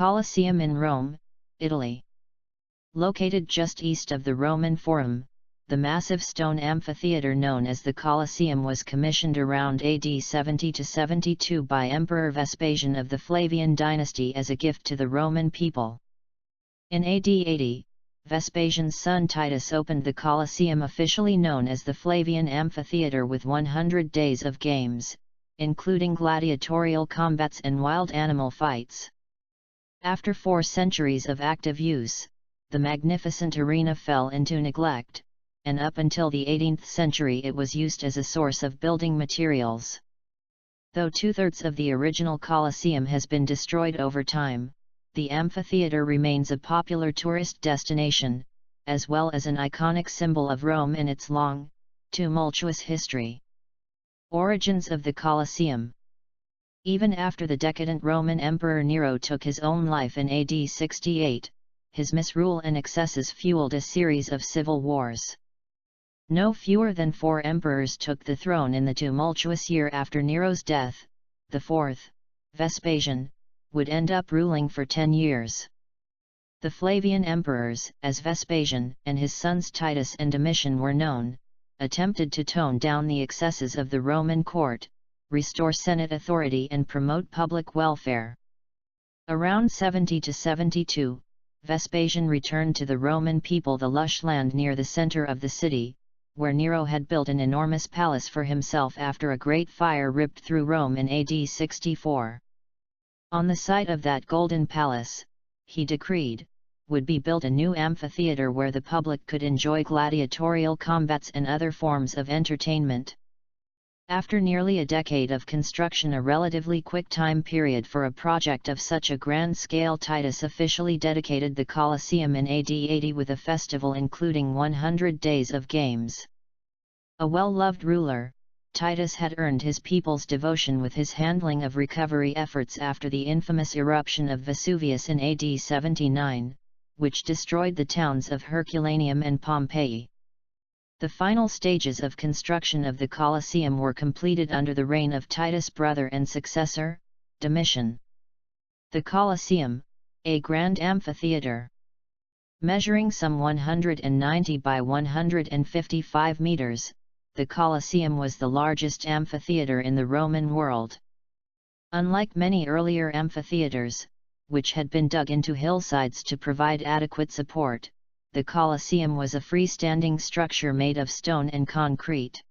Colosseum in Rome, Italy. Located just east of the Roman Forum, the massive stone amphitheater known as the Colosseum was commissioned around AD 70 to 72 by Emperor Vespasian of the Flavian dynasty as a gift to the Roman people. In AD 80, Vespasian's son Titus opened the Colosseum, officially known as the Flavian Amphitheater, with 100 days of games, including gladiatorial combats and wild animal fights. After 4 centuries of active use, the magnificent arena fell into neglect, and up until the 18th century it was used as a source of building materials. Though 2/3 of the original Colosseum has been destroyed over time, the amphitheater remains a popular tourist destination, as well as an iconic symbol of Rome and its long, tumultuous history. Origins of the Colosseum. Even after the decadent Roman Emperor Nero took his own life in AD 68, his misrule and excesses fueled a series of civil wars. No fewer than 4 emperors took the throne in the tumultuous year after Nero's death. The 4th, Vespasian, would end up ruling for 10 years. The Flavian emperors, as Vespasian and his sons Titus and Domitian were known, attempted to tone down the excesses of the Roman court, restore Senate authority and promote public welfare. Around 70 to 72, Vespasian returned to the Roman people the lush land near the center of the city, where Nero had built an enormous palace for himself after a great fire ripped through Rome in AD 64. On the site of that golden palace, he decreed, would be built a new amphitheater where the public could enjoy gladiatorial combats and other forms of entertainment. After nearly a decade of construction, a relatively quick time period for a project of such a grand scale, Titus officially dedicated the Colosseum in AD 80 with a festival including 100 days of games. A well-loved ruler, Titus had earned his people's devotion with his handling of recovery efforts after the infamous eruption of Vesuvius in AD 79, which destroyed the towns of Herculaneum and Pompeii. The final stages of construction of the Colosseum were completed under the reign of Titus' brother and successor, Domitian. The Colosseum, a grand amphitheater. Measuring some 190 by 155 meters, the Colosseum was the largest amphitheater in the Roman world. Unlike many earlier amphitheaters, which had been dug into hillsides to provide adequate support, the Colosseum was a freestanding structure made of stone and concrete.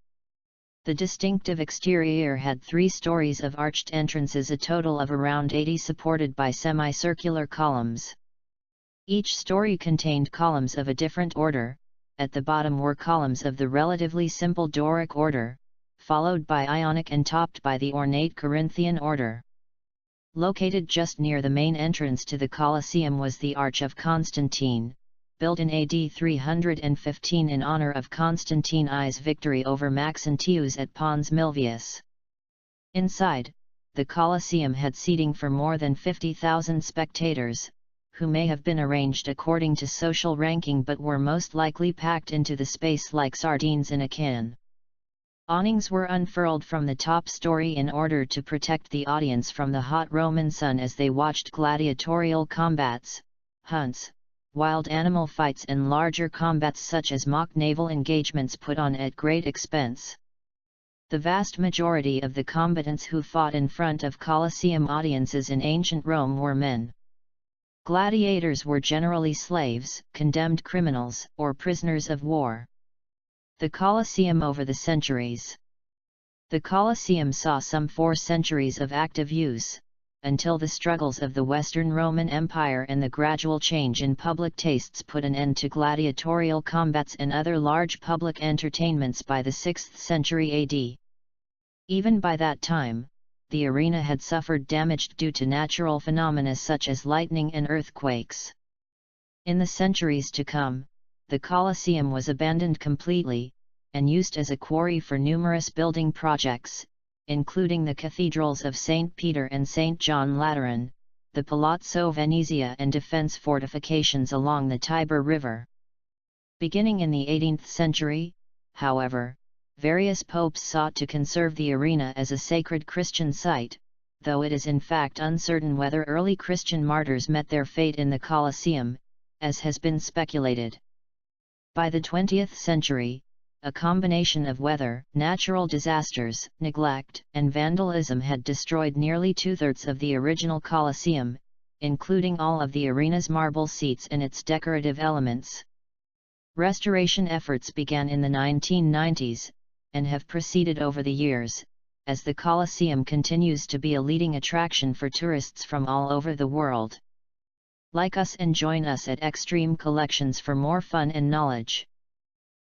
The distinctive exterior had 3 stories of arched entrances, a total of around 80 supported by semicircular columns. Each story contained columns of a different order. At the bottom were columns of the relatively simple Doric order, followed by Ionic and topped by the ornate Corinthian order. Located just near the main entrance to the Colosseum was the Arch of Constantine, built in AD 315 in honor of Constantine's victory over Maxentius at Pons Milvius. Inside, the Colosseum had seating for more than 50,000 spectators, who may have been arranged according to social ranking but were most likely packed into the space like sardines in a can. Awnings were unfurled from the top story in order to protect the audience from the hot Roman sun as they watched gladiatorial combats, hunts, wild animal fights and larger combats such as mock naval engagements put on at great expense. The vast majority of the combatants who fought in front of Colosseum audiences in ancient Rome were men. Gladiators were generally slaves, condemned criminals, or prisoners of war. The Colosseum over the centuries. The Colosseum saw some 4 centuries of active use, until the struggles of the Western Roman Empire and the gradual change in public tastes put an end to gladiatorial combats and other large public entertainments by the 6th century AD. Even by that time, the arena had suffered damage due to natural phenomena such as lightning and earthquakes. In the centuries to come, the Colosseum was abandoned completely, and used as a quarry for numerous building projects, including the cathedrals of St. Peter and St. John Lateran, the Palazzo Venezia and defense fortifications along the Tiber River. Beginning in the 18th century, however, various popes sought to conserve the arena as a sacred Christian site, though it is in fact uncertain whether early Christian martyrs met their fate in the Colosseum, as has been speculated. By the 20th century, a combination of weather, natural disasters, neglect, and vandalism had destroyed nearly two-thirds of the original Colosseum, including all of the arena's marble seats and its decorative elements. Restoration efforts began in the 1990s, and have proceeded over the years, as the Colosseum continues to be a leading attraction for tourists from all over the world. Like us and join us at Extreme Collections for more fun and knowledge.